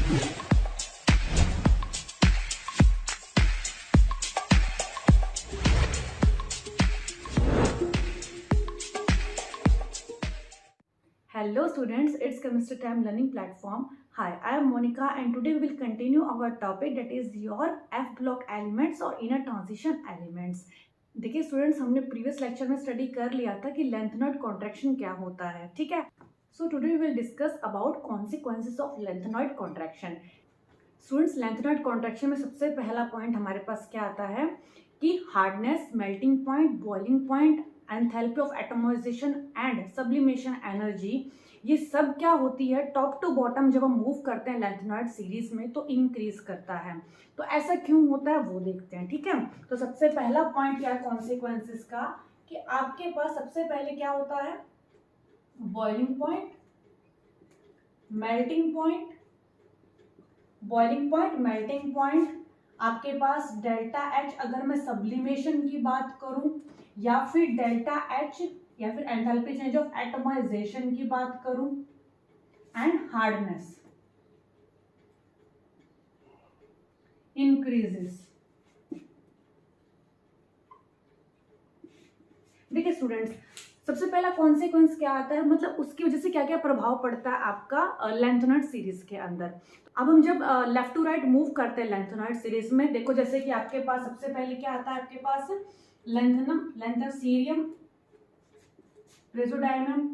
Hello students, it's Chemistry Time Learning Platform. Hi, I am Monica and today we will continue our topic that is your F block elements or inner transition elements. देखिए students, हमने previous lecture में study कर लिया था कि lanthanoid contraction क्या होता है, ठीक है। So today we will discuss about consequences of lanthanoid contraction. Students, lanthanoid contraction में सबसे पहला पॉइंट हमारे पास क्या आता है कि hardness, melting point, boiling point, enthalpy of atomisation and sublimation energy, ये सब क्या होती है टॉप टू बॉटम जब हम मूव करते हैं लेंथेनॉइड सीरीज में तो इंक्रीज करता है। तो ऐसा क्यों होता है वो देखते हैं, ठीक है। तो सबसे पहला पॉइंट क्या है कॉन्सिक्वेंसेस का कि आपके पास सबसे पहले क्या होता है boiling point, melting point, boiling point, melting point, आपके पास डेल्टा एच अगर मैं सब्लिमेशन की बात करूं, या फिर डेल्टा एच या फिर एंथैल्पी चेंज ऑफ एटमाइजेशन की बात करूं, एंड हार्डनेस इंक्रीजेस। देखिए स्टूडेंट्स, सबसे पहला कॉन्सिक्वेंस क्या आता है, मतलब उसकी वजह से क्या क्या प्रभाव पड़ता है आपका लेंथेनॉइड सीरीज के अंदर। अब हम जब लेफ्ट टू राइट मूव करते हैं लेंथेनॉइड सीरीज में, देखो जैसे कि आपके पास सबसे पहले क्या आता है, आपके पास लेंथेनम, लेंथोसीरियम, प्रेसोडायनम,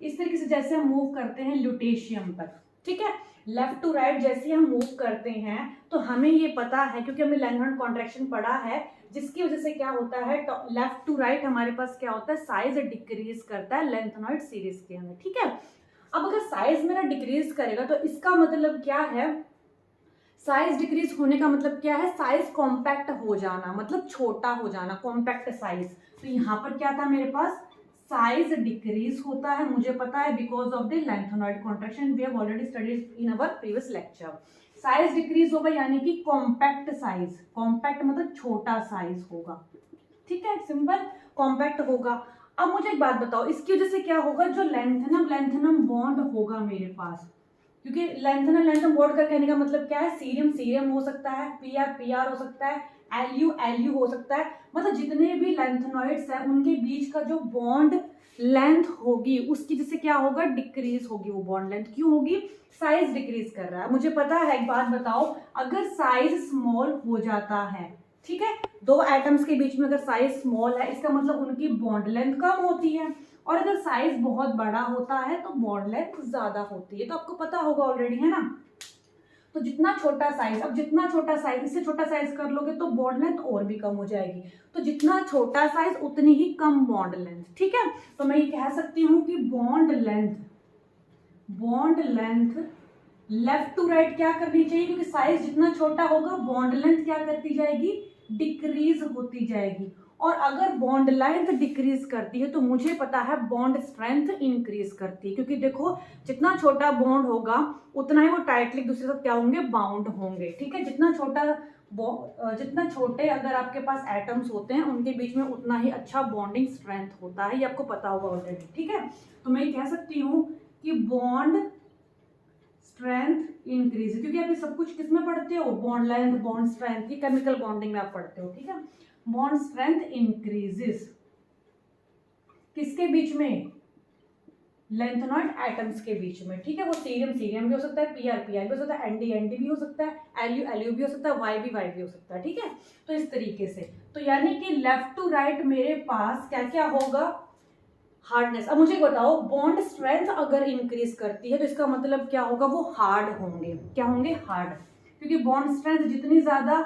इस तरीके से जैसे हम मूव करते हैं ल्यूटेशियम तक, ठीक है। लेफ्ट टू राइट जैसे हम मूव करते हैं तो हमें ये पता है, क्योंकि हमने लेंथेनॉइड कॉन्ट्रैक्शन पढ़ा है, जिसकी वजह से क्या होता है लेफ्ट टू राइट हमारे पास क्या होता है साइज डिक्रीज करता है लेंथेनॉइड सीरीज के अंदर, ठीक है। अब अगर साइज मेरा डिक्रीज करेगा तो इसका मतलब क्या है, साइज डिक्रीज होने का मतलब क्या है, साइज कॉम्पैक्ट हो जाना, मतलब छोटा हो जाना, कॉम्पैक्ट साइज। तो यहाँ पर क्या था मेरे पास साइज डिक्रीज होता है, मुझे पता है because of the lanthanoid contraction, we have already studied in our previous lecture. Size decrease होगा यानी कि कॉम्पैक्ट साइज, कॉम्पैक्ट मतलब छोटा साइज होगा, ठीक है, सिंपल कॉम्पैक्ट होगा। अब मुझे एक बात बताओ, इसकी वजह से क्या होगा, जो लेंथेनम लेंथेनम बॉन्ड होगा मेरे पास, क्योंकि लेंथेनम लेंथेनम बॉन्ड का कहने का मतलब क्या है, सीरियम सीरियम हो सकता है, पीआर पीआर हो सकता है, एलयू एलयू हो सकता है, मतलब जितने भी लेंथेनॉइड्स हैं उनके बीच का जो बॉन्ड लेंथ होगी उसकी जैसे क्या होगा डिक्रीज होगी, वो बॉन्ड लेंथ क्यों होगी, साइज डिक्रीज कर रहा है। मुझे पता है, एक बात बताओ, अगर साइज स्मॉल हो जाता है, ठीक है, दो एटम्स के बीच में अगर साइज स्मॉल है इसका मतलब उनकी बॉन्ड लेंथ कम होती है, और अगर साइज बहुत बड़ा होता है तो बॉन्ड लेंथ ज्यादा होती है, तो आपको पता होगा ऑलरेडी, है ना। तो जितना छोटा साइज, अब जितना छोटा साइज, इससे छोटा साइज कर लोगे तो बॉन्ड लेंथ और भी कम हो जाएगी, तो जितना छोटा साइज उतनी ही कम बॉन्ड लेंथ, ठीक है। तो मैं ये कह सकती हूँ कि bond length left to right क्या करनी चाहिए, क्योंकि साइज जितना छोटा होगा बॉन्ड लेंथ क्या करती जाएगी, डिक्रीज होती जाएगी, और अगर बॉन्ड लेंथ डिक्रीज करती है तो मुझे पता है बॉन्ड स्ट्रेंथ इंक्रीज करती है, क्योंकि देखो जितना छोटा बॉन्ड होगा उतना ही वो टाइटली दूसरे साथ क्या होंगे, बाउंड होंगे, ठीक है। जितना छोटे अगर आपके पास एटम्स होते हैं उनके बीच में उतना ही अच्छा बॉन्डिंग स्ट्रेंथ होता है, ये आपको पता होगा ऑलरेडी, ठीक है। तो मैं कह सकती हूँ कि बॉन्ड स्ट्रेंथ इंक्रीज, क्योंकि आप ये सब कुछ किसमें पढ़ते हो, बॉन्ड लेंथ, बॉन्ड स्ट्रेंथ, की केमिकल बॉन्डिंग में आप पढ़ते हो, ठीक है। बॉन्ड स्ट्रेंथ इंक्रीजेस किसके बीच में, लेंथेनॉइड एटम्स के बीच में, ठीक है। वो सीरियम सीरियम भी हो सकता है, पीआर पीआर भी हो सकता है, एनडी एनडी भी हो सकता है, एलयू एलयू भी हो सकता है, वाई भी हो सकता है, ठीक है। तो इस तरीके से, तो यानी कि लेफ्ट टू राइट मेरे पास क्या क्या होगा, हार्डनेस। अब मुझे बताओ, बॉन्ड स्ट्रेंथ अगर इंक्रीज करती है तो इसका मतलब क्या होगा, वो हार्ड होंगे, क्या होंगे, हार्ड, क्योंकि बॉन्ड स्ट्रेंथ जितनी ज्यादा,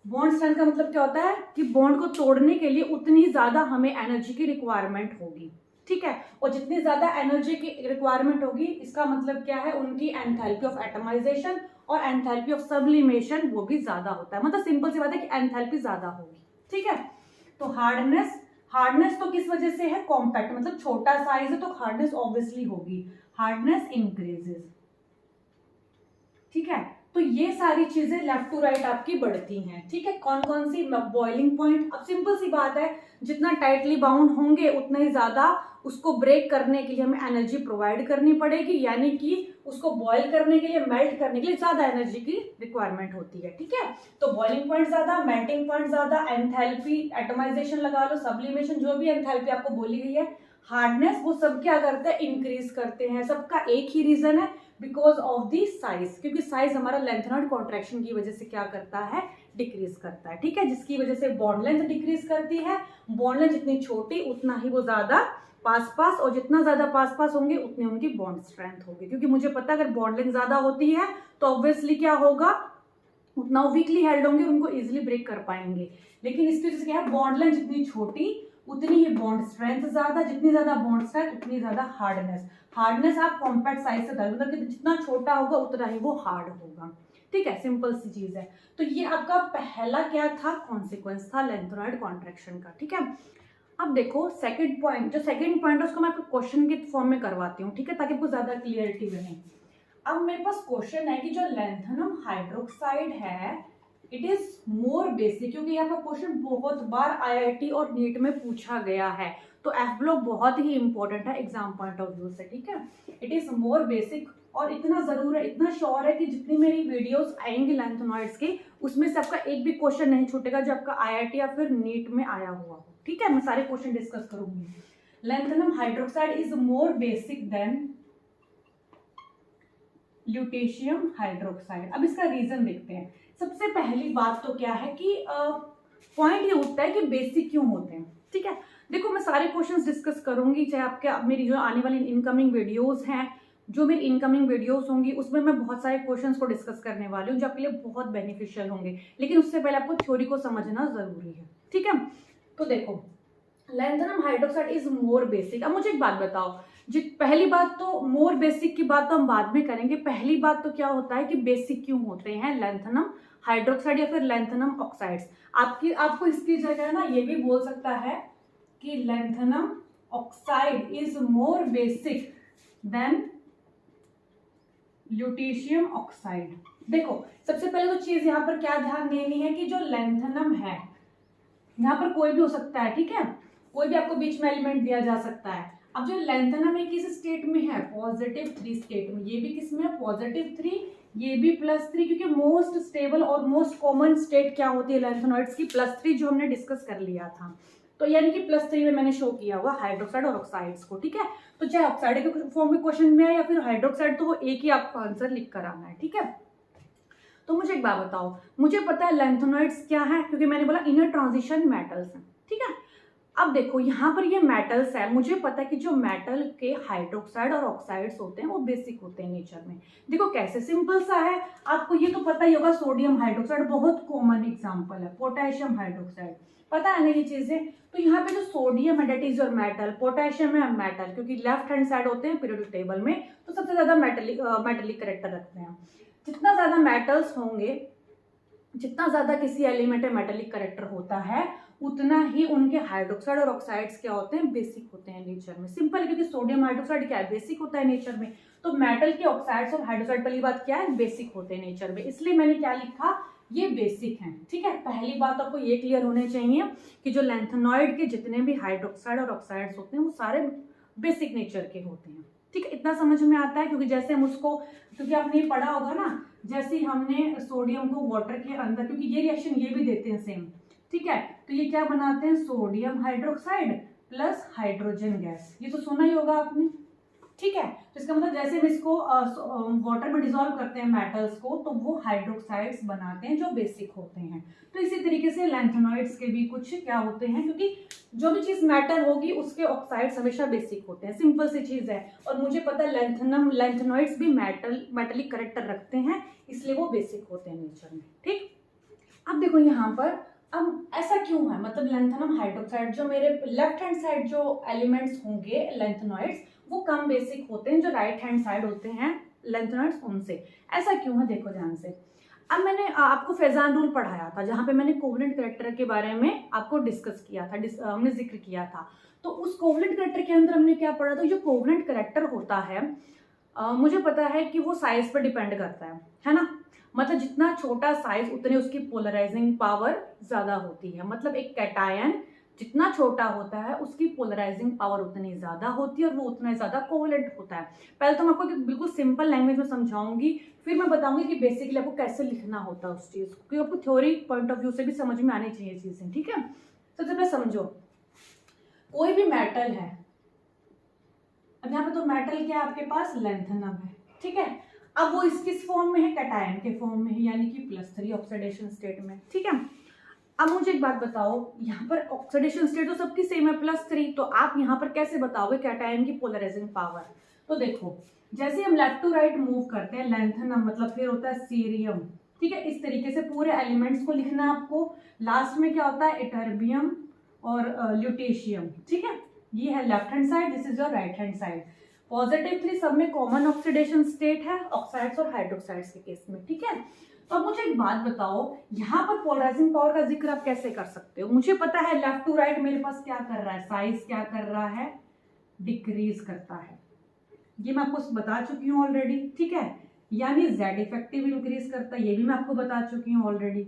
बॉन्ड स्ट्रेंथ का मतलब क्या होता है कि बॉन्ड को तोड़ने के लिए उतनी ज्यादा हमें एनर्जी की रिक्वायरमेंट होगी, ठीक है, और जितनी ज्यादा एनर्जी की रिक्वायरमेंट होगी इसका मतलब क्या है, उनकी एंथैल्पी ऑफ एटमाइजेशन और एंथैल्पी ऑफ सब्लिमेशन वो भी ज्यादा होता है, मतलब सिंपल सी बात है कि एंथैल्पी ज्यादा होगी, ठीक है। तो हार्डनेस तो किस वजह से है, कॉम्पैक्ट, मतलब छोटा साइज है तो हार्डनेस ऑब्वियसली होगी, हार्डनेस इंक्रीजेस, ठीक है। तो ये सारी चीजें लेफ्ट टू राइट आपकी बढ़ती हैं, ठीक है। कौन कौन सी? बॉइलिंग पॉइंट, अब सिंपल सी बात है, जितना टाइटली बाउंड होंगे उतना ही ज्यादा उसको ब्रेक करने के लिए हमें एनर्जी प्रोवाइड करनी पड़ेगी, यानी कि उसको बॉयल करने के लिए, मेल्ट करने के लिए ज्यादा एनर्जी की रिक्वायरमेंट होती है, ठीक है। तो बॉइलिंग पॉइंट ज्यादा, मेल्टिंग पॉइंट ज्यादा, एंथैल्पी, एटमाइजेशन लगा लो, सब्लिमेशन, जो भी एंथैल्पी आपको बोली गई है, हार्डनेस, वो सब क्या करते हैं? इंक्रीज करते हैं। सबका एक ही रीजन है, बिकॉज ऑफ दी साइज, क्योंकि साइज हमारा लेंथनॉइड कॉन्ट्रैक्शन की वजह से क्या करता है? डिक्रीज करता है, ठीक है, जिसकी वजह से बॉन्ड लेंथ डिक्रीज करती है। बॉन्ड लेंथ जितनी छोटी उतना ही वो ज्यादा पास पास, और जितना ज्यादा पास पास होंगे उतनी उनकी बॉन्ड स्ट्रेंथ होगी, क्योंकि मुझे पता है अगर बॉन्ड लेंथ ज्यादा होती है तो ऑब्वियसली क्या होगा? उतना वीकली हेल्ड होंगे, उनको इजिली ब्रेक कर पाएंगे। लेकिन इसकी वजह से क्या है? बॉन्ड लेंथ जितनी छोटी उतनी ही बॉन्ड स्ट्रेंथ ज्यादा, जितनी ज्यादा बॉन्ड स्ट्रेंथ उतनी ज्यादा हार्डनेस। हार्डनेस आप कॉम्पैक्ट साइज से मतलब कि जितना छोटा होगा उतना ही वो हार्ड होगा, ठीक है, सिंपल सी चीज है। तो ये आपका पहला क्या था? कॉन्सिक्वेंस था लेंथनॉइड कॉन्ट्रैक्शन का, ठीक है। अब देखो सेकंड पॉइंट, जो सेकंड पॉइंट है उसको मैं आपको क्वेश्चन के फॉर्म में करवाती हूँ, ठीक है, ताकि आपको ज्यादा क्लियरिटी बने। अब मेरे पास क्वेश्चन है कि जो लैंथेनम हाइड्रोक्साइड है इट इज मोर बेसिक, क्योंकि यहाँ पर क्वेश्चन बहुत बार आईआईटी और नीट में पूछा गया है, तो एफ ब्लॉक बहुत ही इंपॉर्टेंट है एग्जाम पॉइंट ऑफ व्यू से, ठीक है। इट इज मोर बेसिक, और इतना जरूर है, इतना श्योर है कि जितनी मेरी वीडियोस आएंगी लैंथेनॉइड्स की उसमें से आपका एक भी क्वेश्चन नहीं छूटेगा जो आपका आईआईटी या फिर नीट में आया हुआ हो, ठीक है। मैं सारे क्वेश्चन डिस्कस करूंगी। Lanthanum hydroxide is more basic than lutetium hydroxide. अब इसका रीजन देखते हैं। सबसे पहली बात तो क्या है कि पॉइंट ये उठता है कि बेसिक क्यों होते हैं, ठीक है। देखो मैं सारे क्वेश्चंस डिस्कस करूंगी, चाहे आपके मेरी जो आने वाली इनकमिंग वीडियोस हैं, जो मेरी इनकमिंग वीडियोस होंगी उसमें मैं बहुत सारे क्वेश्चंस को डिस्कस करने वाली हूँ जो आपके लिए बहुत बेनिफिशियल होंगे, लेकिन उससे पहले आपको थ्योरी को समझना जरूरी है, ठीक है। तो देखो lanthanum hydroxide is more basic. अब मुझे एक बात बताओ, पहली बात तो मोर बेसिक की बात तो हम बाद में करेंगे, पहली बात तो क्या होता है कि बेसिक क्यों होते हैं लैंथेनम हाइड्रोक्साइड या फिर लैंथेनम ऑक्साइड्स। आपको इसकी जगह ना ये भी बोल सकता है कि lanthanum oxide is more basic than lutetium oxide. देखो सबसे पहले तो चीज यहाँ पर क्या ध्यान देनी है कि जो लैंथेनम है यहाँ पर कोई भी हो सकता है, ठीक है, कोई भी आपको बीच में एलिमेंट दिया जा सकता है। अब जो लैंथेनम है किस स्टेट में है? +3 स्टेट में। ये भी किस में है? +3, ये भी +3, क्योंकि मोस्ट स्टेबल और मोस्ट कॉमन स्टेट क्या होती है लैंथेनॉइड्स की? +3, जो हमने डिस्कस कर लिया था। तो यानी कि +3 में मैंने शो किया हुआ हाइड्रोक्साइड और ऑक्साइड्स को, ठीक है। तो चाहे ऑक्साइड के फॉर्म में क्वेश्चन में है या फिर हाइड्रोक्साइड, तो वो एक ही आपको आंसर लिख कर आना है, ठीक है। तो मुझे एक बात बताओ, मुझे पता है लैंथेनॉइड्स क्या है, क्योंकि मैंने बोला इनर ट्रांजिशन मेटल्स हैं, ठीक है। अब देखो यहाँ पर ये मेटल्स है, मुझे पता है कि जो मेटल के हाइड्रोक्साइड और ऑक्साइड्स होते हैं वो बेसिक होते हैं नेचर में। देखो कैसे, सिंपल सा है, आपको ये तो पता ही होगा, सोडियम हाइड्रोक्साइड बहुत कॉमन एग्जांपल है, पोटेशियम हाइड्रोक्साइड, पता है ना ये चीजें। तो यहाँ पे जो सोडियम है that is your metal, potassium है मेटल, क्योंकि लेफ्ट हैंड साइड होते हैं पीरियोडिक टेबल में, तो सबसे ज्यादा मेटलिक कैरेक्टर रखते हैं। जितना ज्यादा मेटल्स होंगे, जितना ज्यादा किसी एलिमेंट में मेटेलिक कैरेक्टर होता है, उतना ही उनके हाइड्रोक्साइड और ऑक्साइड्स क्या होते हैं? बेसिक होते हैं नेचर में। सिंपल, क्योंकि सोडियम हाइड्रोक्साइड क्या है? बेसिक होता है नेचर में। तो मेटल के ऑक्साइड्स और हाइड्रोक्साइड पहली बात क्या है? बेसिक होते हैं नेचर में, इसलिए मैंने क्या लिखा? ये बेसिक हैं, ठीक है। पहली बात आपको ये क्लियर होने चाहिए कि जो लैंथेनॉइड के जितने भी हाइड्रोक्साइड और ऑक्साइड्स होते हैं वो सारे बेसिक नेचर के होते हैं, ठीक है। इतना समझ में आता है, क्योंकि जैसे हम उसको, क्योंकि आपने पढ़ा होगा ना, जैसे हमने सोडियम को वाटर के अंदर, क्योंकि ये रिएक्शन ये भी देते हैं सेम, ठीक है, तो ये क्या बनाते हैं? Sodium hydroxide plus hydrogen gas, ये तो सुना ही होगा आपने, ठीक है। तो इसका मतलब जैसे हम इसको वाटर में डिसॉल्व करते हैं मेटल्स को, तो वो हाइड्रोक्साइड्स बनाते हैं जो बेसिक होते हैं। तो इसी तरीके से लैंथेनॉइड्स के भी कुछ क्या होते हैं, क्योंकि जो भी चीज मेटल होगी उसके ऑक्साइड्स हमेशा बेसिक होते हैं, सिंपल सी चीज है। और मुझे पता है लैंथेनॉइड्स भी मेटलिक कैरेक्टर रखते हैं, इसलिए वो बेसिक होते हैं नेचर में, ठीक। अब देखो यहाँ पर, अब ऐसा क्यों है, मतलब लैंथेनम हाइड्रोक्साइड, जो मेरे लेफ्ट हैंड साइड जो एलिमेंट्स होंगे लैंथेनॉइड्स, वो कम बेसिक होते हैं जो राइट हैंड साइड होते हैं लैंथेनॉइड्स उनसे। ऐसा क्यों है? देखो ध्यान से। अब मैंने आपको फेजान रूल पढ़ाया था, जहां पे मैंने कोवलेंट कैरेक्टर के बारे में आपको डिस्कस किया था, हमने जिक्र किया था। तो उस कोवलेंट कैरेक्टर के अंदर हमने क्या पढ़ा था? जो कोवलेंट कैरेक्टर होता है, मुझे पता है कि वो साइज पर डिपेंड करता है ना। मतलब जितना छोटा साइज उतने उसकी पोलराइजिंग पावर ज्यादा होती है। मतलब एक कैटायन जितना छोटा होता है उसकी पोलराइजिंग पावर उतनी ज्यादा होती है और वो उतना ज्यादा कोवलेंट होता है। पहले तो मैं आपको बिल्कुल सिंपल लैंग्वेज में समझाऊंगी, फिर मैं बताऊंगी कि बेसिकली आपको कैसे लिखना होता है उस चीज को, क्योंकि आपको थ्योरी पॉइंट ऑफ व्यू से भी समझ में आनी चाहिए चीजें। ठीक है, सबसे पहले समझो, कोई भी मेटल है, अब यहाँ पे तो मेटल क्या है आपके पास, लैंथेनम है। ठीक है, अब वो किस फॉर्म में है, कैटायन के फॉर्म में है, यानी कि +3 ऑक्सीडेशन स्टेट में। ठीक है, अब मुझे एक बात बताओ, यहाँ पर ऑक्सीडेशन स्टेट तो सबकी सेम है +3, तो आप यहाँ पर कैसे बताओगे कैटायन की पोलराइजिंग पावर। तो देखो, जैसे हम लेफ्ट टू राइट मूव करते हैं, लैंथेनम मतलब फिर होता है सीरियम। ठीक है, इस तरीके से पूरे एलिमेंट्स को लिखना है आपको। लास्ट में क्या होता है, इटर्बियम और ल्यूटेशियम। ठीक है, ये है left hand side, this is your right hand side. +3 सब में कॉमन ऑक्सीडेशन स्टेट है ऑक्साइड्स और हाइड्रोक्साइड्स के केस में। ठीक है, तो अब मुझे एक बात बताओ, यहाँ पर पोलराइजिंग पावर का जिक्र आप कैसे कर सकते हो। मुझे पता है लेफ्ट टू राइट मेरे पास क्या कर रहा है, साइज क्या कर रहा है, डिक्रीज करता है। ये मैं आपको बता चुकी हूँ ऑलरेडी। ठीक है, यानी Z इफेक्टिव इंक्रीज करता है, ये भी मैं आपको बता चुकी हूँ ऑलरेडी,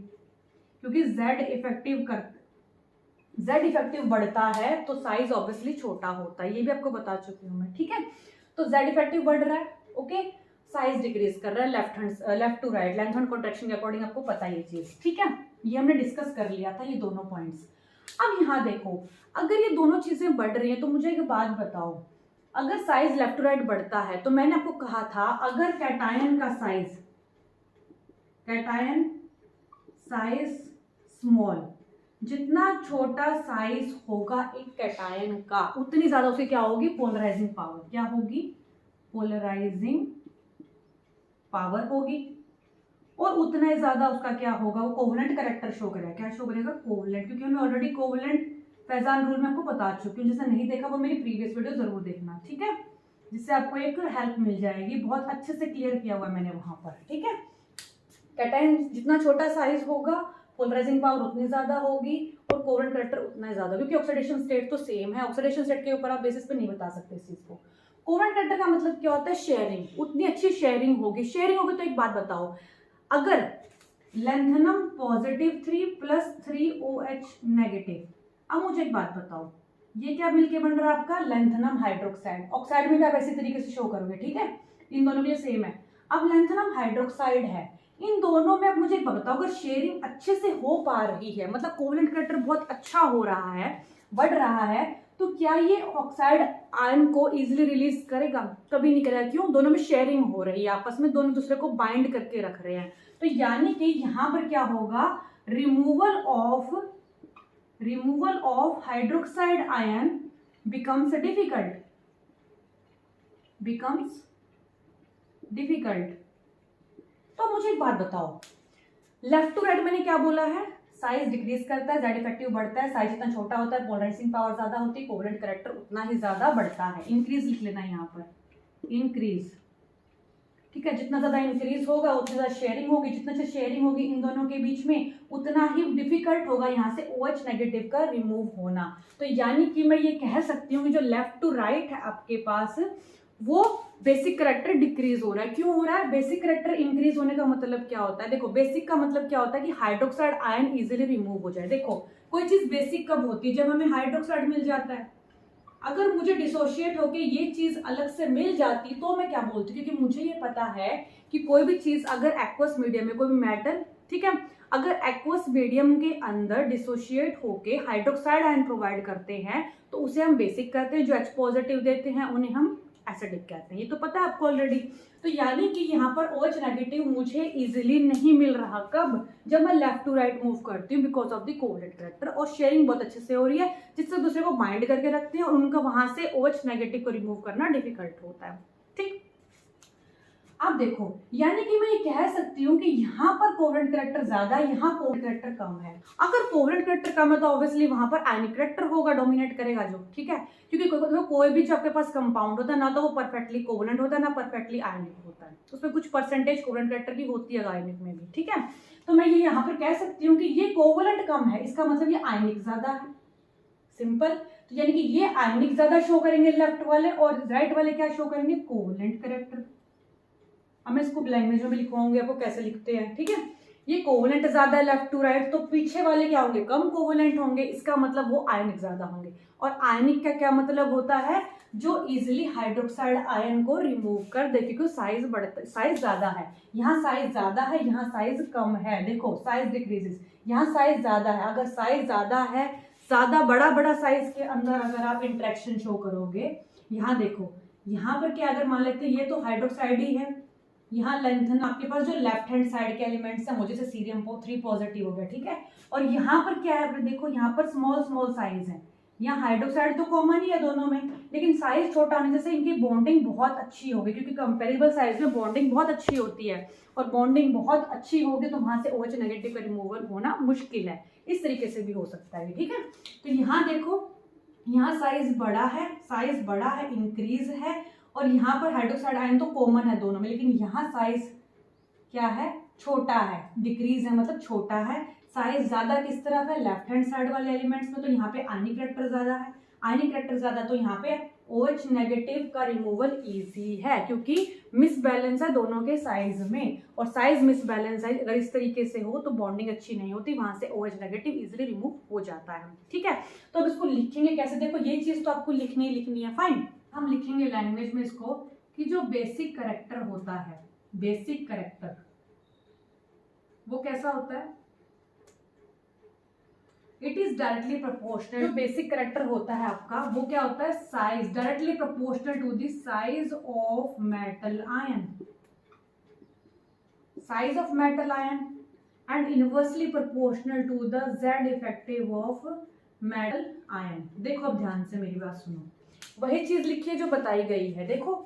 क्योंकि Z इफेक्टिव बढ़ता है तो साइज ऑब्वियसली छोटा होता है, ये भी आपको बता चुकी हूँ मैं। ठीक है, तो Z इफेक्टिव बढ़ रहा है, ओके, साइज डिक्रीज कर रहा है left to right, length and contraction के अकॉर्डिंग आपको पता है ये चीज। ठीक है, ये हमने डिस्कस कर लिया था, ये दोनों पॉइंट्स। अब यहाँ देखो, अगर ये दोनों चीजें बढ़ रही हैं तो मुझे एक बात बताओ, अगर साइज लेफ्ट टू राइट बढ़ता है तो मैंने आपको कहा था अगर कैटायन साइज स्मॉल, जितना छोटा साइज होगा एक कैटायन का उतनी ज्यादा उसे क्या होगी, पोलराइजिंग पावर। क्या होगी, पोलराइजिंग पावर होगी, और उतना ही ज्यादा उसका क्या होगा, वो कोवलेंट कैरेक्टर शो करेगा। क्या शो करेगा, कोवलेंट, क्योंकि मैं ऑलरेडी कोवलेंट फैजान रूल में आपको बता चुकी हूँ। जिसे नहीं देखा वो मेरी प्रीवियस वीडियो जरूर देखना। ठीक है, जिससे आपको एक हेल्प मिल जाएगी, बहुत अच्छे से क्लियर किया हुआ है मैंने वहां पर। ठीक है, कैटायन जितना छोटा साइज होगा पोलराइजिंग पावर उतनी ज्यादा होगी और कोवलेंट कैरेक्टर उतना ही ज्यादा, क्योंकि ऑक्सीडेशन स्टेट तो सेम है। ऑक्सीडेशन स्टेट के ऊपर आप बेसिस पे नहीं बता सकते इस चीज को। कोवलेंट कैरेक्टर का मतलब क्या होता है, शेयरिंग, उतनी अच्छी शेयरिंग होगी। तो एक बात बताओ, अगर लैंथेनम +3 + 3OH-, अब मुझे एक बात बताओ, ये क्या मिलके बन रहा है आपका, लैंथेनम हाइड्रोक्साइड। ऑक्साइड में भी आप ऐसी तरीके से शो करोगे। ठीक है, इन दोनों के लिए सेम है। अब लैंथेनम हाइड्रोक्साइड है, इन दोनों में अब मुझे एक बात बताओ, अगर शेयरिंग अच्छे से हो पा रही है, मतलब कोवलेंट कैरेक्टर बहुत अच्छा हो रहा है, बढ़ रहा है, तो क्या ये ऑक्साइड आयन को इजीली रिलीज करेगा, कभी नहीं करेगा। क्यों, दोनों में शेयरिंग हो रही है, आपस में दोनों दूसरे को बाइंड करके रख रहे हैं। तो यानी कि यहाँ पर क्या होगा, removal of hydroxide ion becomes difficult. तो मुझे एक बात बताओ, लेफ्ट टू राइट मैंने क्या बोला है, साइज डिक्रीज करता है, Z इफेक्टिव बढ़ता है, साइज जितना छोटा होता है पोलराइजिंग पावर ज्यादा होती है, कोवलेंट कैरेक्टर उतना ही ज्यादा बढ़ता है। इंक्रीज लिख लेना यहाँ पर, इंक्रीज। ठीक है, जितना ज्यादा इंक्रीज होगा उतनी ज्यादा शेयरिंग होगी, जितना अच्छी शेयरिंग होगी इन दोनों के बीच में उतना ही डिफिकल्ट होगा यहाँ से OH- का रिमूव होना। तो यानी कि मैं ये कह सकती हूँ कि जो लेफ्ट टू राइट है आपके पास, वो बेसिक कैरेक्टर डिक्रीज हो रहा है। क्यों हो रहा है, बेसिक कैरेक्टर इंक्रीज होने का मतलब क्या होता है, देखो बेसिक का मतलब क्या होता है कि हाइड्रोक्साइड आयन इजीली रिमूव हो जाए। देखो कोई चीज बेसिक कब होती है, जब हमें हाइड्रोक्साइड मिल जाता है। अगर मुझे डिसोशिएट होके ये चीज अलग से मिल जाती तो मैं क्या बोलती, क्योंकि मुझे ये पता है कि कोई भी चीज अगर एक्वस मीडियम में, कोई भी मेटल, ठीक है, अगर एक्वस मीडियम के अंदर डिसोशिएट होके हाइड्रोक्साइड आयन प्रोवाइड करते हैं तो उसे हम बेसिक कहते हैं, जो H+ देते हैं उन्हें हम एसिडिक कहते हैं। ये तो पता है आपको ऑलरेडी। तो यानी कि यहाँ पर OH- मुझे इजीली नहीं मिल रहा, कब, जब मैं लेफ्ट टू राइट मूव करती हूँ, because of the covalent character, और शेयरिंग बहुत अच्छे से हो रही है, जिससे दूसरे को बाइंड करके रखते हैं और उनका वहां से OH- को रिमूव करना डिफिकल्ट होता है। ठीक, अब देखो, यानी कि मैं ये कह सकती हूँ कि यहाँ पर कोवलेंट कैरेक्टर ज्यादा है, यहाँ कोवलेंट कैरेक्टर कम है। अगर कोवलेंट कैरेक्टर कम है तो ऑब्वियसली वहां पर आयनिक कैरेक्टर होगा, डोमिनेट करेगा जो। ठीक है, क्योंकि कोई भी जो आपके पास कंपाउंड होता है ना, तो वो परफेक्टली कोवलेंट होता है ना परफेक्टली आयनिक होता है, उसमें कुछ परसेंटेज कोवलेंट कैरेक्टर की होती है आयनिक में भी। ठीक है, तो मैं ये यहाँ पर कह सकती हूँ कि ये कोवलेंट कम है, इसका मतलब ये आयनिक ज्यादा है, सिंपल। तो यानी कि ये आयनिक ज्यादा शो करेंगे लेफ्ट वाले, और राइट वाले क्या शो करेंगे, कोवलेंट कैरेक्टर। अब मैं इसको लैंग्वेज में भी लिखवाऊंगी आपको कैसे लिखते हैं, ठीक है। ये कोवलेंट ज्यादा है लेफ्ट टू राइट, तो पीछे वाले क्या होंगे, कम कोवलेंट होंगे, इसका मतलब वो आयनिक ज्यादा होंगे। और आयनिक का क्या मतलब होता है, जो इजिली हाइड्रोक्साइड आयन को रिमूव कर दे, क्योंकि साइज बढ़ता, साइज ज्यादा है, यहाँ साइज ज्यादा है, यहाँ साइज कम है, देखो साइज डिक्रीजेस, यहाँ साइज ज्यादा है। अगर साइज ज्यादा है, ज्यादा बड़ा बड़ा साइज के अंदर अगर आप इंट्रैक्शन शो करोगे, यहाँ देखो, यहाँ पर क्या अगर मान लेते हैं ये तो हाइड्रोक्साइड ही है, यहाँ लेंथन आपके पास जो लेफ्ट हैंड साइड के एलिमेंट्स हैं, मुझे से सीरियम 3 पॉजिटिव हो गया, ठीक है। और यहाँ पर क्या है, देखो यहाँ पर स्मॉल स्मॉल साइज है, यहाँ हाइड्रोक्साइड तो कॉमन ही है दोनों में, लेकिन साइज छोटा होने से इनकी बॉन्डिंग बहुत अच्छी होगी, क्योंकि कंपेरेबल साइज में बॉन्डिंग बहुत अच्छी होती है, और बॉन्डिंग बहुत अच्छी होगी तो वहां से OH नेगेटिव का रिमूवल होना मुश्किल है। इस तरीके से भी हो सकता है, ठीक है। तो यहाँ देखो, यहाँ साइज बड़ा है, साइज बड़ा है, इंक्रीज है, और यहाँ पर हाइड्रोक्साइड आयन तो कॉमन है दोनों में, लेकिन यहाँ साइज क्या है, छोटा है, डिक्रीज है मतलब छोटा है। साइज ज्यादा किस तरफ है, लेफ्ट हैंड साइड वाले एलिमेंट्स में, तो यहाँ पे आयनिक कैरेक्टर ज्यादा है, आयनिक कैरेक्टर ज्यादा, तो यहाँ पे OH नेगेटिव का रिमूवल इजी है, क्योंकि मिसबैलेंस है दोनों के साइज में, और साइज मिसबैलेंस है अगर इस तरीके से हो तो बॉन्डिंग अच्छी नहीं होती, वहां से OH नेगेटिव इजीली रिमूव हो जाता है, ठीक है। तो अब इसको लिखेंगे कैसे, देखो ये चीज तो आपको लिखनी ही लिखनी है, फाइन। हम लिखेंगे लैंग्वेज में इसको कि जो बेसिक कैरेक्टर होता है, बेसिक कैरेक्टर वो कैसा होता है, इट इज डायरेक्टली प्रोपोर्शनल। जो बेसिक कैरेक्टर होता है आपका वो क्या होता है, size directly proportional to the size of metal ion, size of metal ion, and inversely proportional to the Z effective of metal ion. देखो अब ध्यान से मेरी बात सुनो, वही चीज लिखिए जो बताई गई है। देखो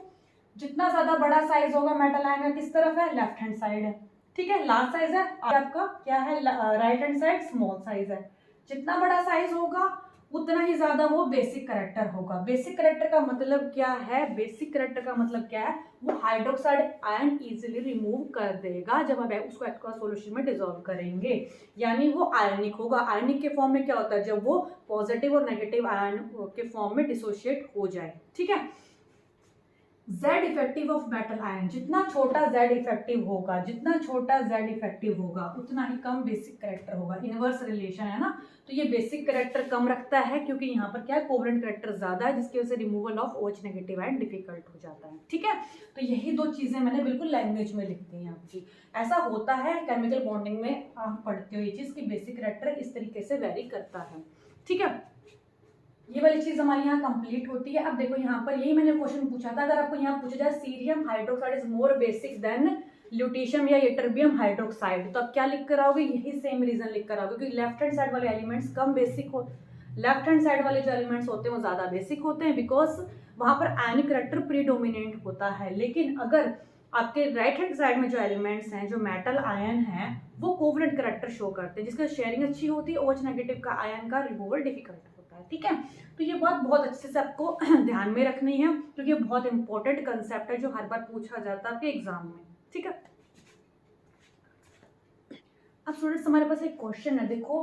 जितना ज्यादा बड़ा साइज होगा मेटल आयन का, किस तरफ है, लेफ्ट हैंड साइड है, ठीक है, लार्ज साइज है, आपका क्या है, right hand side small size है। जितना बड़ा साइज होगा उतना ही ज्यादा वो बेसिक कैरेक्टर होगा। बेसिक कैरेक्टर का मतलब क्या है, बेसिक कैरेक्टर का मतलब क्या है, वो हाइड्रोक्साइड आयन इजीली रिमूव कर देगा जब आप उसको एक्वा सॉल्यूशन में डिसॉल्व करेंगे, यानी वो आयनिक होगा। आयनिक के फॉर्म में क्या होता है, जब वो पॉजिटिव और नेगेटिव आयन के फॉर्म में डिसोशिएट हो जाए, ठीक है। Z effective of metal ion, जितना छोटा Z इफेक्टिव होगा, जितना छोटा Z इफेक्टिव होगा उतना ही कम बेसिक कैरेक्टर होगा। इनवर्स रिलेशन है ना, तो ये बेसिक कैरेक्टर कम रखता है क्योंकि यहाँ पर क्या है, कोवलेंट कैरेक्टर ज्यादा है, जिसकी वजह से removal of OH negative ion difficult हो जाता है, ठीक है। तो यही दो चीजें मैंने बिल्कुल लैंग्वेज में लिख दी हैं आपकी। ऐसा होता है केमिकल बॉन्डिंग में, आप पढ़ते हो ये चीज की बेसिक कैरेक्टर इस तरीके से वेरी करता है, ठीक है। ये वाली चीज हमारी यहाँ कंप्लीट होती है। अब देखो यहाँ पर यही मैंने क्वेश्चन पूछा था, अगर आपको यहाँ पूछा जाए cerium hydroxide is more basic than lutetium या यटरबियम हाइड्रोक्साइड, तो आप क्या लिख कर आओगे, यही सेम रीजन लिख कर आओगे, क्योंकि लेफ्ट हैंड साइड वाले एलिमेंट्स कम बेसिक हो, लेफ्ट हैंड साइड वाले जो एलिमेंट्स होते हैं वो ज्यादा बेसिक होते हैं, बिकॉज वहां पर आयनिक कैरेक्टर प्रीडोमिनेंट होता है। लेकिन अगर आपके राइट हैंड साइड में जो एलिमेंट्स हैं, जो मेटल आयन है, वो कोवलेंट कैरेक्टर शो करते हैं, जिसका शेयरिंग अच्छी होती है, OH नेगेटिव का आयन का रिमूवल डिफिकल्ट होता है, ठीक है। तो ये बात बहुत अच्छे से आपको ध्यान में रखनी है, क्योंकि ये बहुत इंपॉर्टेंट कंसेप्ट है जो हर बार पूछा जाता है आपके एग्जाम में, ठीक है। अब स्टूडेंट्स हमारे पास एक क्वेश्चन है, देखो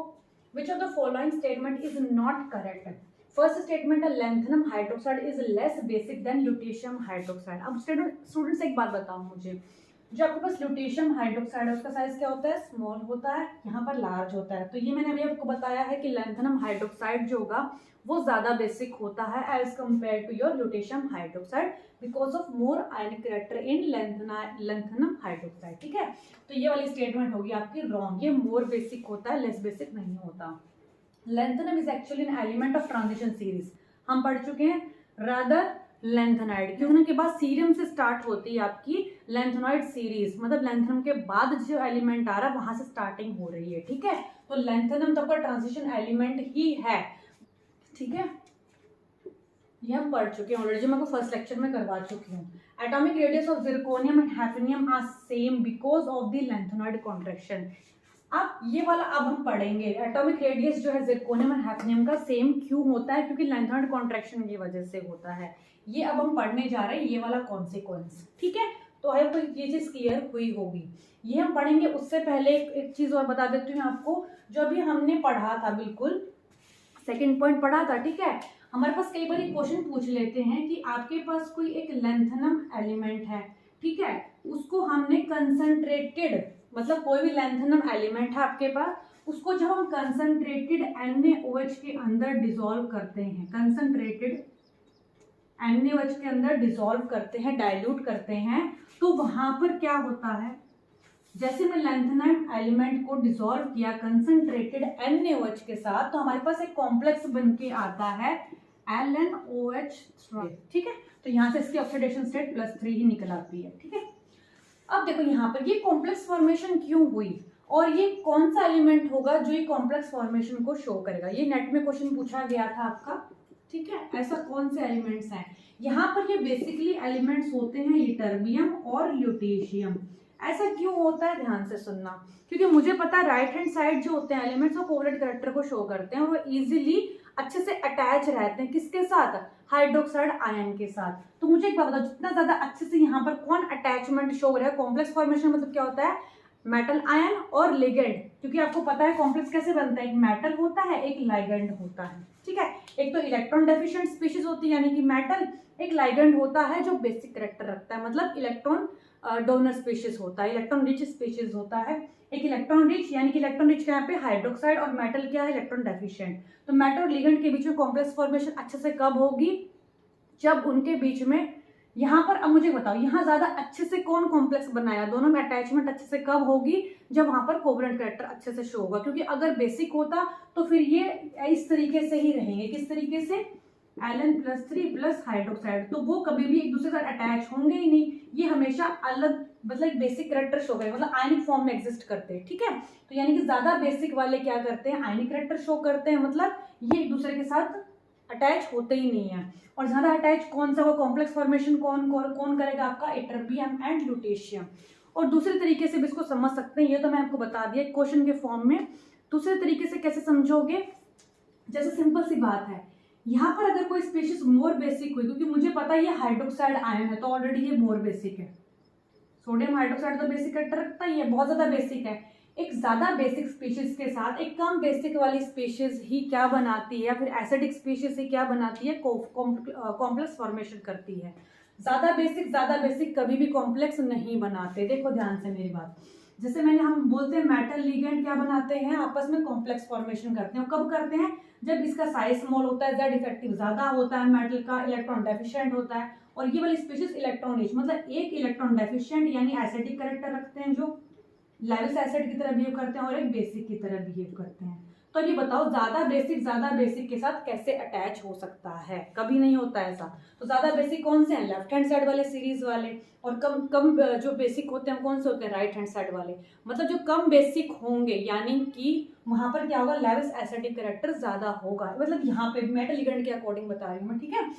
which of the following statement is not correct. First statement है lanthanum hydroxide is less basic than lutetium hydroxide. अब स्टूडेंट्स एक बात बताओ मुझे, जो आपके पास ल्यूटीशियम हाइड्रोक्साइड है उसका साइज क्या होता है, स्मॉल होता है, यहाँ पर लार्ज होता है। तो ये मैंने अभी आपको बताया है कि लैंथनम हाइड्रोक्साइड जो होगा वो ज्यादा बेसिक होता है as compare to your lutetium hydroxide, because of more ionic character in lanthanum hydroxide, ठीक है। तो ये वाली स्टेटमेंट होगी आपकी रॉन्ग, ये मोर बेसिक होता है, लेस बेसिक नहीं होता। Lanthanum is actually an element of transition series, हम पढ़ चुके हैं, रादर लैंथेनाइड, क्योंकि के बाद सीरियम से स्टार्ट होती है आपकी लैंथेनॉइड सीरीज, मतलब लैंथेनम के बाद जो एलिमेंट आ रहा है वहां से स्टार्टिंग हो रही है, ठीक है। तो लैंथेनम तो आपका ट्रांजिशन एलिमेंट ही है, ठीक है। ये हम पढ़ चुके हैं ऑलरेडी, जो मैं आपको फर्स्ट लेक्चर में करवा चुकी हूँ। Atomic radius of zirconium and hafnium are same because of the lanthanoid contraction. अब ये वाला अब हम पढ़ेंगे, एटॉमिक रेडियस जो है जिरकोनियम और हैफनियम का सेम क्यों होता है, क्योंकि लैंथेनॉइड कॉन्ट्रैक्शन की वजह से होता है। ये अब हम पढ़ने जा रहे हैं, ये वाला कॉन्सिक्वेंस, ठीक है। तो आई होप ये चीज क्लियर हुई होगी, ये हम पढ़ेंगे। उससे पहले एक चीज और बता देती हूँ आपको, जो अभी हमने पढ़ा था, बिल्कुल सेकेंड पॉइंट पढ़ा था, ठीक है। हमारे पास कई बार क्वेश्चन पूछ लेते हैं कि आपके पास कोई एक लैंथेनम एलिमेंट है, ठीक है, उसको हमने कंसंट्रेटेड, मतलब कोई भी लैंथेनम एलिमेंट है आपके पास, उसको जब हम कंसंट्रेटेड NaOH के अंदर डिसॉल्व करते हैं, कंसंट्रेटेड NaOH के अंदर डिसॉल्व करते हैं, डाइल्यूट करते हैं, तो वहां पर क्या होता है, जैसे मैं लैंथेनाइम एलिमेंट को डिसॉल्व किया कंसंट्रेटेड NaOH के साथ, तो हमारे पास एक कॉम्प्लेक्स बन के आता है LnOH3, ठीक है। तो यहाँ से इसकी ऑक्सीडेशन स्टेट +3 ही निकल आती है, ठीक है। अब देखो यहाँ पर ये कॉम्प्लेक्स फॉर्मेशन क्यों हुई, और ये कौन सा एलिमेंट होगा जो ये कॉम्प्लेक्स फॉर्मेशन को शो करेगा, ये नेट में क्वेश्चन पूछा गया था आपका, ठीक है। ऐसा कौन से एलिमेंट्स हैं यहाँ पर, ये बेसिकली एलिमेंट्स होते हैं यटर्बियम और ल्यूटेशियम। ऐसा क्यों होता है, ध्यान से सुनना, क्योंकि मुझे पता है राइट हैंड साइड जो होते हैं एलिमेंट्स वो कोवलेंट कैरेक्टर को शो करते हैं, वो इजीली अच्छे से अटैच रहते हैं, किसके साथ, हाइड्रोक्साइड आयन के साथ। तो मुझे एक बात बताओ, जितना ज्यादा अच्छे से यहाँ पर कौन अटैचमेंट शो करेगा, कॉम्प्लेक्स फॉर्मेशन मतलब क्या होता है, मेटल आयन और लिगेंड, क्योंकि आपको पता है कॉम्प्लेक्स कैसे बनता है, एक मेटल होता है एक लाइगेंड होता है, ठीक है। एक तो इलेक्ट्रॉन डेफिशिएंट स्पीशीज होती है यानी कि मेटल, एक लाइगेंड होता है जो बेसिक कैरेक्टर रखता है, मतलब इलेक्ट्रॉन डोनर स्पीशीज होता है, इलेक्ट्रॉन रिच स्पीशीज होता है। एक इलेक्ट्रॉन रिच यानी कि इलेक्ट्रॉन रिच यहाँ पे हाइड्रोक्साइड, और मेटल क्या है, इलेक्ट्रॉन डेफिशिएंट। तो मेटल और लिगेंड के बीच में कॉम्प्लेक्स फॉर्मेशन अच्छे से कब होगी, जब उनके बीच में यहाँ पर, अब मुझे बताओ यहाँ ज्यादा अच्छे से कौन कॉम्प्लेक्स बनाया, दोनों में अटैचमेंट अच्छे से कब होगी, जब वहां पर कोवलेंट कैरेक्टर अच्छे से शो होगा। क्योंकि अगर बेसिक होता तो फिर ये इस तरीके से ही रहेंगे, किस तरीके से, Ln+3 प्लस हाइड्रोक्साइड, तो वो कभी भी एक दूसरे के साथ अटैच होंगे ही नहीं, ये हमेशा अलग, मतलब एक बेसिक कैरेक्टर शो करेंगे, मतलब आयनिक फॉर्म में एग्जिस्ट करते हैं, ठीक है। तो यानी कि ज्यादा बेसिक वाले क्या करते हैं, आयनिक कैरेक्टर शो करते हैं, मतलब ये एक दूसरे के साथ अटैच होते ही नहीं है। और ज्यादा अटैच कौन सा, वो कॉम्प्लेक्स फॉर्मेशन कौन करेगा, आपका यटर्बियम एंड ल्यूटेशियम। और दूसरे तरीके से भी इसको समझ सकते हैं, ये तो मैं आपको बता दिया क्वेश्चन के फॉर्म में। दूसरे तरीके से कैसे समझोगे, जैसे सिंपल सी बात है, यहाँ पर अगर कोई स्पीशीज मोर बेसिक हुई, क्योंकि मुझे पता है ये हाइड्रोक्साइड आयन है तो ऑलरेडी ये मोर बेसिक है, सोडियम हाइड्रोक्साइड तो बेसिक कैरेक्टर रखता ही है, बहुत ज्यादा बेसिक है। एक ज्यादा बेसिक स्पीशीज के साथ एक कम बेसिक वाली स्पीशीज ही क्या बनाती है, या फिर एसिडिक स्पीशीज ही क्या बनाती है, कॉम्प्लेक्स फॉर्मेशन करती है। ज्यादा बेसिक कभी भी कॉम्प्लेक्स नहीं बनाते। देखो ध्यान से मेरी बात, जैसे हम बोलते हैं मेटल लिगेंड क्या बनाते हैं, आपस में कॉम्प्लेक्स फॉर्मेशन करते हैं। कब करते हैं, जब इसका साइज स्मॉल होता है, जेड इफेक्टिव ज्यादा होता है, मेटल का इलेक्ट्रॉन डेफिशिएंट होता है, और ये वाली स्पीशीज इलेक्ट्रॉन रिच, मतलब एक इलेक्ट्रॉन डेफिशिएंट यानी एसिडिक कैरेक्टर रखते हैं जो लेविस एसिड की तरह बिहेव करते हैं, और एक बेसिक की तरह बिहेव करते हैं। तो ये बताओ ज्यादा बेसिक के साथ कैसे अटैच हो सकता है, कभी नहीं होता ऐसा। तो ज्यादा बेसिक कौन से हैं, लेफ्ट हैंड साइड वाले सीरीज वाले, और कम जो बेसिक होते हैं कौन से होते हैं, राइट हैंड साइड वाले। मतलब जो कम बेसिक होंगे यानी कि वहां पर क्या होगा, लेविस एसिडिक कैरेक्टर ज्यादा होगा, मतलब यहाँ पे मेटल लिगेंड के अकॉर्डिंग बता रही हूँ मैं, ठीक है।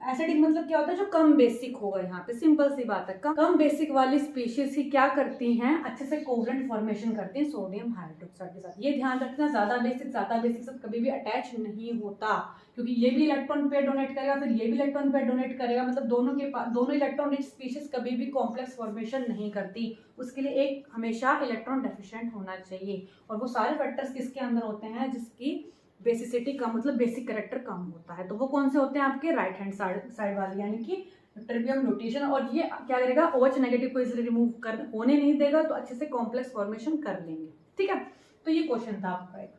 एसिडिक मतलब क्या होता है, जो कम बेसिक होगा, यहाँ पे सिंपल सी बात है, कम बेसिक वाली स्पीशीज ही क्या करती हैं, अच्छे से कोवलेंट फॉर्मेशन करती हैं सोडियम हाइड्रोक्साइड के साथ। ये ध्यान रखना, ज्यादा बेसिक साथ कभी भी अटैच नहीं होता, क्योंकि ये भी इलेक्ट्रॉन पेयर डोनेट करेगा, फिर ये भी इलेक्ट्रॉन पेयर डोनेट करेगा, मतलब दोनों इलेक्ट्रॉन रिच स्पीशीज कभी भी कॉम्प्लेक्स फॉर्मेशन नहीं करती। उसके लिए एक हमेशा इलेक्ट्रॉन डेफिशिएंट होना चाहिए, और वो सारे फैक्टर्स किसके अंदर होते हैं, जिसकी बेसिसिटी कम, मतलब बेसिक कैरेक्टर कम होता है। तो वो कौन से होते हैं, आपके राइट हैंड साइड वाले, यानी कि यटर्बियम ल्यूटेशियम। और ये क्या करेगा, OH नेगेटिव को इजीली रिमूव होने नहीं देगा, तो अच्छे से कॉम्प्लेक्स फॉर्मेशन कर लेंगे, ठीक है। तो ये क्वेश्चन था आपका एक।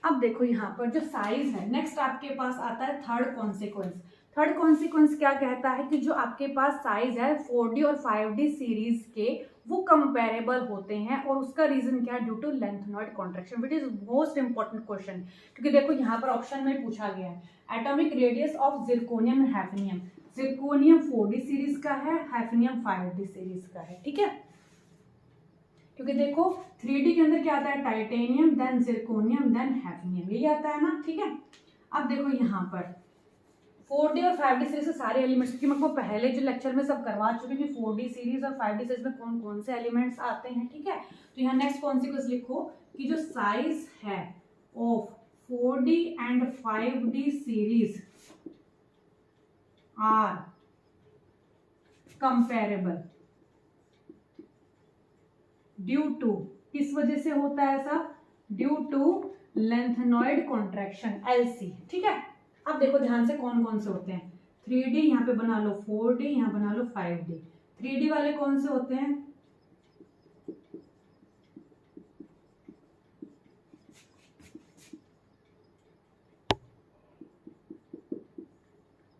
अब देखो यहाँ पर जो साइज है, नेक्स्ट आपके पास आता है थर्ड कॉन्सिक्वेंस। थर्ड कॉन्सिक्वेंस क्या कहता है कि जो आपके पास साइज है 4D और 5D सीरीज के, वो कंपेरेबल होते हैं, और उसका रीजन क्या है, due to lanthanoid contraction, which is most important question. क्योंकि देखो यहाँ पर ऑप्शन में पूछा गया है atomic radius of zirconium and hafnium. Zirconium 4D series का है, हैफनियम 5D सीरीज का है, ठीक है। क्योंकि देखो 3D के अंदर क्या आता है, titanium, then zirconium, then hafnium, यही आता है ना, ठीक है। अब देखो यहाँ पर 4D और 5D सीरीज से सारे एलिमेंट्स, क्योंकि मैं आपको पहले जो लेक्चर में सब करवा चुकी हूँ कि 4D सीरीज और 5D सीरीज में कौन कौन से एलिमेंट्स आते हैं, ठीक है। तो यहाँ नेक्स्ट कॉन्सिक्वेंस लिखो कि जो साइज है of 4D and 5D series are comparable due to, किस वजह से होता है ऐसा, due to lanthanoid contraction, LC, ठीक है। अब देखो ध्यान से कौन कौन से होते हैं, 3D, यहाँ पे बना लो 4D, यहाँ बना लो 5D। 3D वाले कौन से होते हैं?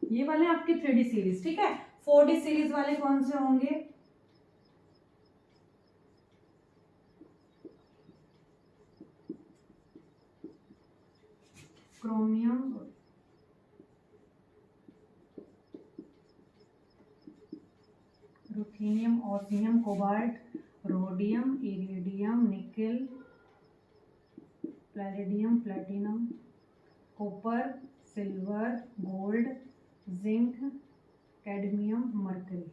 ये वाले आपके 3D सीरीज, ठीक है। 4D सीरीज वाले कौन से होंगे? Chromium, ruthenium, osmium, cobalt, rhodium, iridium, nickel, palladium, platinum, copper, silver, gold, zinc, cadmium, mercury.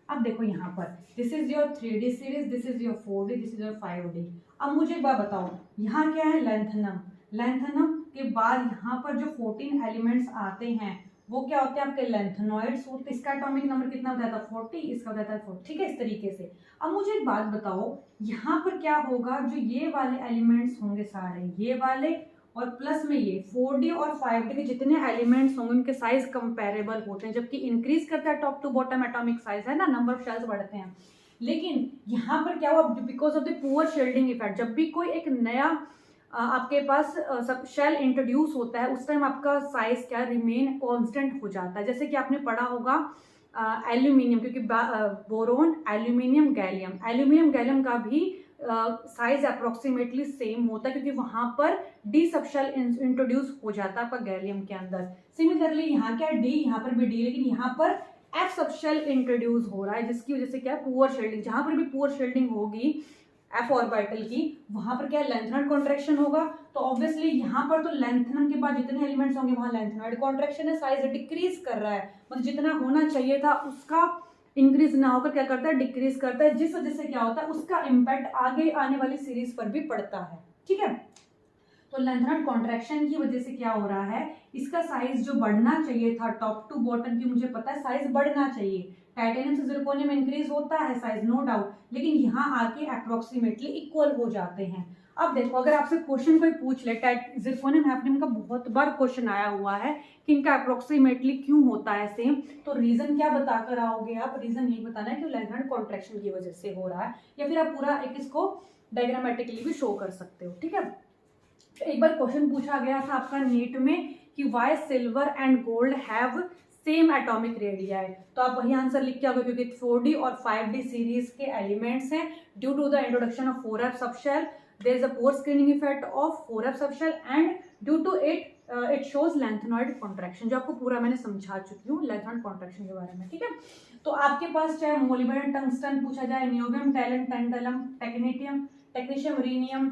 अब देखो यहाँ पर this is your 3D series, this is your 4D, this is your 5D। अब मुझे एक बात बताओ, यहाँ क्या है? लैंथनम। लैंथनम के बाद यहाँ पर जो 14 एलिमेंट्स आते हैं वो क्या होते हैं? आपके लैंथेनॉइड्स होते। इसका एटॉमिक नंबर कितना बताया था? 40, इसका बताया था 4, ठीक है, इस तरीके से। अब मुझे एक बात बताओ, यहाँ पर क्या होगा? जो ये वाले एलिमेंट्स होंगे सारे, ये वाले और प्लस में ये 4D और 5D के जितने एलिमेंट्स होंगे उनके साइज कंपेरेबल होते हैं, जबकि इंक्रीज करता है top to bottom atomic size, है ना, नंबर ऑफ शेल्स बढ़ते हैं। लेकिन यहाँ पर क्या हुआ? Because of the poor shielding effect, जब भी कोई एक नया आपके पास सब शेल इंट्रोड्यूस होता है उस टाइम आपका साइज क्या रिमेन कांस्टेंट हो जाता है। जैसे कि आपने पढ़ा होगा एल्यूमिनियम, क्योंकि boron, aluminium, gallium, aluminium gallium का भी साइज अप्रोक्सीमेटली सेम होता है, क्योंकि वहां पर डी सब शेल इंट्रोड्यूस हो जाता है आपका गैलियम के अंदर। सिमिलरली यहाँ क्या है? डी, यहाँ पर भी डी, लेकिन यहाँ पर एफ सब शेल इंट्रोड्यूस हो रहा है, जिसकी वजह से क्या है? Poor shielding. जहां पर भी पुअर शील्डिंग होगी एफ ऑर्बिटल की, वहां पर क्या लेंथेनॉइड कॉन्ट्रैक्शन होगा। तो ऑब्वियसली यहाँ पर तो लेंथेनम के बाद जितने एलिमेंट्स होंगे वहां लेंथेनॉइड कॉन्ट्रैक्शन है, साइज डिक्रीज कर रहा है, मतलब जितना होना चाहिए था उसका इंक्रीज ना होकर क्या करता है? डिक्रीज करता है, जिस वजह से क्या होता है? उसका इम्पैक्ट आगे आने वाली सीरीज पर भी पड़ता है, ठीक है। तो लेंथेनॉइड कॉन्ट्रैक्शन की वजह से क्या हो रहा है? इसका साइज जो बढ़ना चाहिए था टॉप टू बॉटम की, मुझे पता है साइज बढ़ना चाहिए, टाइटेनियम से जिरकोनियम इंक्रीज होता है साइज, नो डाउट, लेकिन यहाँ आके अप्रोक्सीमेटली इक्वल हो जाते हैं। अब देखो, अगर आपसे क्वेश्चन कोई पूछ ले, जिरकोनियम हैफनियम का बहुत बार क्वेश्चन आया हुआ है कि इनका अप्रोक्सीमेटली क्यों होता है सेम, तो रीजन क्या बताकर आओगे आप? रीजन यही बताना है कि लेंथेनॉइड कॉन्ट्रैक्शन की वजह से हो रहा है, या फिर आप पूरा एक इसको डायग्रामेटिकली भी शो कर सकते हो, ठीक है। एक बार क्वेश्चन पूछा गया था आपका नीट में कि why silver and gold have same atomic radii, तो आप वही आंसर लिख के आओगे, क्योंकि 4D और 5D सीरीज के एलिमेंट्स हैं। Due to the introduction of 4f subshell there is a poor screening effect of 4f subshell and due to it shows lanthanoid contraction, जो आपको पूरा मैंने समझा चुकी हूँ लेंथेनॉइड कॉन्ट्रैक्शन के बारे में, ठीक है। तो आपके पास चाहे मोलिब्डेनम टंगस्टन पूछा जाए, niobium, talent, tantalum, technetium, technetium, rhenium,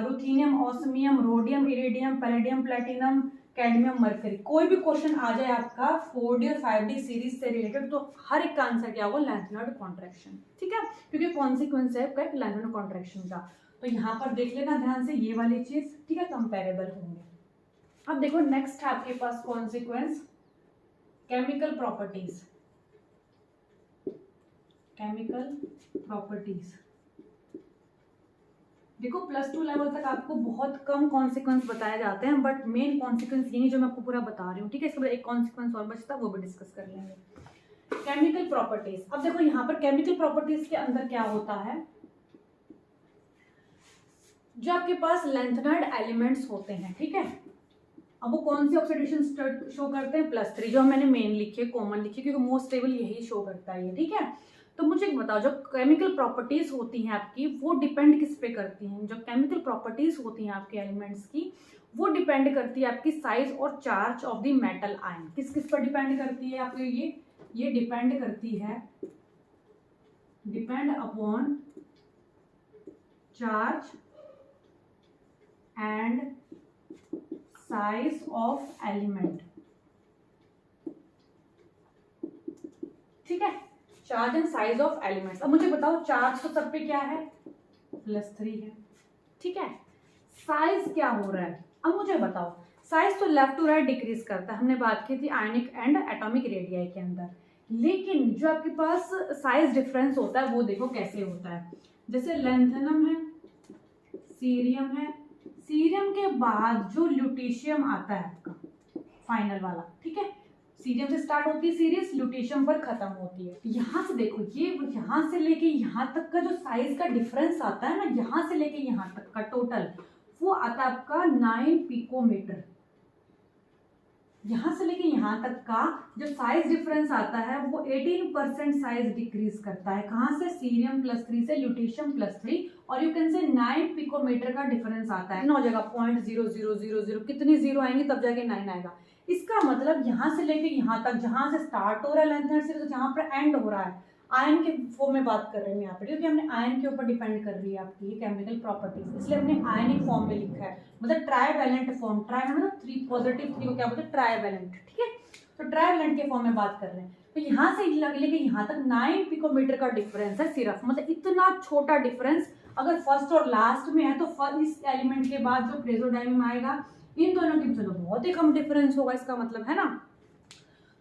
ruthenium, osmium, rhodium, iridium, palladium, platinum, cadmium, mercury, कोई भी क्वेश्चन आ जाए आपका 4D और 5D सीरीज से रिलेटेड, तो हर एक का आंसर क्या होगा? लेंथेनॉइड कॉन्ट्रैक्शन, ठीक है, क्योंकि कॉन्सिक्वेंस है लेंथेनॉइड कॉन्ट्रैक्शन का। तो यहाँ पर देख लेना ध्यान से ये वाली चीज, ठीक है, कंपेरेबल होंगे। अब देखो नेक्स्ट है आपके पास consequence, chemical properties. Chemical properties देखो, +2 लेवल तक आपको बहुत कम कॉन्सिक्वेंस बताए जाते हैं, बट मेन कॉन्सिक्वेंस यही जो मैं आपको पूरा बता रही हूँ, ठीक है। इसके बाद एक कॉन्सिक्वेंस और बचता है, वो भी डिस्कस कर लेंगे। केमिकल प्रॉपर्टीज, अब देखो यहाँ पर केमिकल प्रॉपर्टीज के अंदर क्या होता है? जो आपके पास लेंथेनॉइड एलिमेंट्स होते हैं, ठीक है, अब वो कौन सी ऑक्सीडेशन स्टेट शो करते हैं? +3, जो मैंने मेन लिखी है, कॉमन लिखी है, क्योंकि मोस्ट स्टेबल यही शो करता है, ठीक है। तो मुझे एक बताओ, जो केमिकल प्रॉपर्टीज होती हैं आपकी, वो डिपेंड किस पे करती हैं? जो केमिकल प्रॉपर्टीज होती हैं आपके एलिमेंट्स की, वो डिपेंड करती है आपकी साइज और charge of the metal ion. किस किस पर डिपेंड करती है आपके? ये डिपेंड करती है, depend upon charge and size of element, ठीक है, charge and size of elements. अब मुझे बताओ, चार्ज तो सब पे क्या है? +3 है, ठीक है। साइज क्या हो रहा है? अब मुझे बताओ, साइज तो लेफ्ट टू राइट डिक्रीज करता है, हमने बात की थी आयनिक एंड एटॉमिक रेडियाई के अंदर, लेकिन जो आपके पास साइज डिफरेंस होता है वो देखो कैसे होता है। जैसे लेंथेनम है, सीरियम है, सीरियम के बाद जो ल्यूटीशियम आता है आपका फाइनल वाला, ठीक है, सीरियम से स्टार्ट होती है सीरीज, ल्यूटेशियम पर खत्म होती है। यहाँ से देखो, ये यहाँ से लेके यहाँ तक का जो साइज का डिफरेंस आता है ना, यहाँ से लेके यहाँ तक का टोटल, वो आता है आपका 9 पिकोमीटर। यहाँ से लेके यहाँ तक का जो साइज डिफरेंस आता है वो 18% साइज डिक्रीज करता है। कहाँ से? सीरियम +3 से ल्यूटेशियम +3, और यू कैन से 9 पिकोमीटर का डिफरेंस आता है। 9 जगह 0.0000 कितनी जीरो आएंगी तब जाके 9 आएगा। इसका मतलब यहाँ से लेके यहाँ तक, जहाँ से स्टार्ट हो रहा है लेंथ सीरीज, जहाँ पर एंड हो रहा है, आयन के फॉर्म में बात कर रहे हैं यहाँ पे, क्योंकि हमने आयन के ऊपर डिपेंड कर रही है आपकी ये केमिकल प्रॉपर्टीज, इसलिए हमने आयनिक फॉर्म में लिखा है, मतलब ट्राइवैलेंट फॉर्म। ट्राई मतलब 3 पॉजिटिव 3 को क्या बोलते हैं? ट्राइवैलेंट, ठीक है। तो ट्राइवैलेंट के फॉर्म में बात कर रहे हैं। तो यहाँ से लेके यहाँ तक 9 पिकोमीटर का डिफरेंस है सिर्फ, मतलब इतना छोटा डिफरेंस अगर फर्स्ट और लास्ट में है तो इस एलिमेंट के बाद जो प्रेजोडाइमियम आएगा, इन दोनों के बीच बहुत ही कम डिफरेंस होगा, इसका मतलब है ना।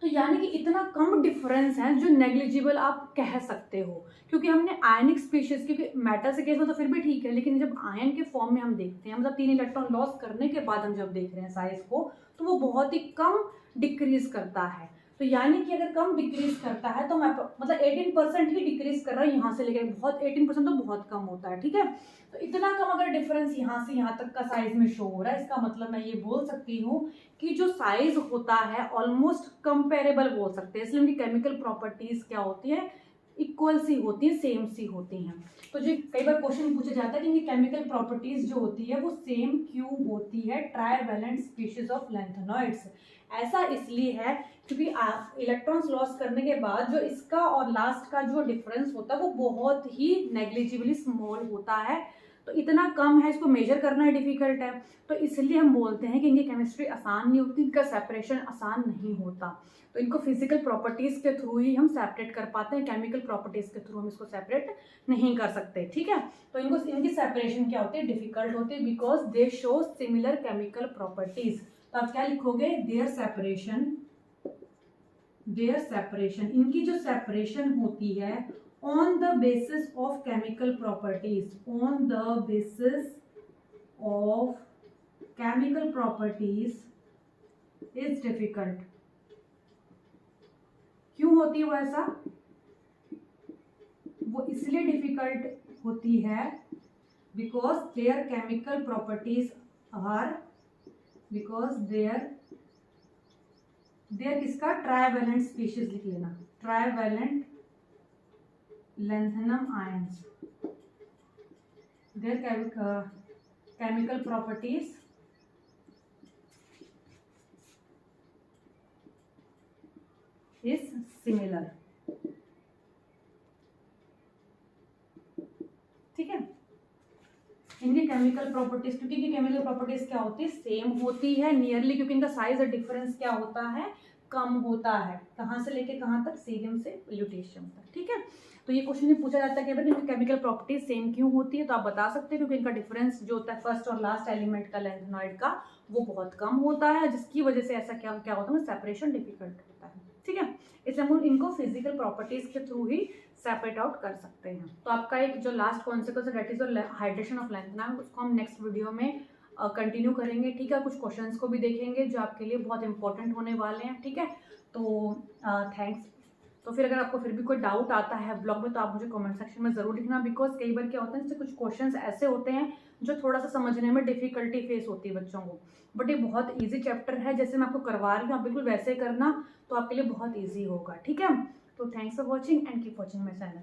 तो यानी कि इतना कम डिफरेंस है जो नेग्लिजिबल आप कह सकते हो, क्योंकि हमने आयनिक स्पीशीज, क्योंकि मेटल के केस में तो फिर भी ठीक है, लेकिन जब आयन के फॉर्म में हम देखते हैं, मतलब 3 इलेक्ट्रॉन लॉस करने के बाद हम जब देख रहे हैं साइज को, तो वो बहुत ही कम डिक्रीज करता है। तो यानी कि अगर कम डिक्रीज करता है तो मतलब 18% ही डिक्रीज कर रहा है यहाँ से लेकर, बहुत 18% तो बहुत कम होता है, ठीक है। तो इतना कम अगर डिफरेंस यहाँ से यहाँ तक का साइज में शो हो रहा है, इसका मतलब मैं ये बोल सकती हूँ कि जो साइज होता है ऑलमोस्ट कंपेरेबल बोल सकते हैं, इसलिए उनकी केमिकल प्रॉपर्टीज क्या होती है? इक्वल सी होती है, सेम सी होती हैं। तो जो कई बार क्वेश्चन पूछा जाता है कि इनकी केमिकल प्रॉपर्टीज जो होती है वो सेम क्यों होती है ट्राइवैलेंट स्पीशीज ऑफ लैंथेनॉइड्स? ऐसा इसलिए है क्योंकि इलेक्ट्रॉन्स लॉस करने के बाद जो इसका और लास्ट का जो डिफरेंस होता है वो बहुत ही नेग्लिजिबली स्मॉल होता है, तो इतना कम है, इसको मेजर करना डिफिकल्ट है। तो इसलिए हम बोलते हैं कि इनकी केमिस्ट्री आसान नहीं होती, इनका सेपरेशन आसान नहीं होता। तो इनको फिजिकल प्रॉपर्टीज के थ्रू ही हम सेपरेट कर पाते हैं, केमिकल प्रॉपर्टीज के थ्रू हम इसको सेपरेट नहीं कर सकते, ठीक है। तो इनकी सेपरेशन क्या होती है? डिफिकल्ट होती है, because they show similar chemical properties. तो आप क्या लिखोगे? देयर सेपरेशन, इनकी जो सेपरेशन होती है on the basis of chemical properties, on the basis of chemical properties is difficult। क्यों होती है वो ऐसा? वो इसलिए डिफिकल्ट होती है because their chemical properties are, because their किसका? ट्राइवैलेंट स्पीशीज लिख लेना, trivalent lanthanum ions, their chemical properties is similar, ठीक है। इनकी केमिकल प्रॉपर्टीज, क्योंकि इनकी केमिकल प्रॉपर्टीज क्या होती है? सेम होती है नियरली, क्योंकि इनका साइज और डिफरेंस क्या होता है? कम होता है। कहाँ से लेके कहाँ तक? सीरियम से ल्यूटेशियम तक, ठीक है। तो ये क्वेश्चन में पूछा जाता है कि भाई इनकी केमिकल प्रॉपर्टीज सेम क्यों होती है, तो आप बता सकते हैं क्योंकि इनका डिफरेंस जो होता है फर्स्ट और लास्ट एलिमेंट का लैंथेनॉइड का, वो बहुत कम होता है, जिसकी वजह से ऐसा क्या होता है? सेपरेशन डिफिकल्ट होता है, ठीक है। इसलिए हम इनको फिजिकल प्रॉपर्टीज के थ्रू ही सेपरेट आउट कर सकते हैं। तो आपका एक जो लास्ट कॉन्सेप्ट है that is hydration of lanthanum, उसको हम नेक्स्ट वीडियो में कंटिन्यू करेंगे, ठीक है। कुछ क्वेश्चंस को भी देखेंगे जो आपके लिए बहुत इंपॉर्टेंट होने वाले हैं, ठीक है। तो थैंक्स। तो फिर अगर आपको फिर भी कोई डाउट आता है ब्लॉग में तो आप मुझे कमेंट सेक्शन में ज़रूर लिखना, बिकॉज कई बार क्या होता है जैसे कुछ क्वेश्चंस ऐसे होते हैं जो थोड़ा सा समझने में डिफिकल्टी फेस होती है बच्चों को, बट ये बहुत इजी चैप्टर है, जैसे मैं आपको करवा रही हूँ आप बिल्कुल वैसे करना, तो आपके लिए बहुत ईजी होगा, ठीक है। तो thanks for watching and keep watching my channel.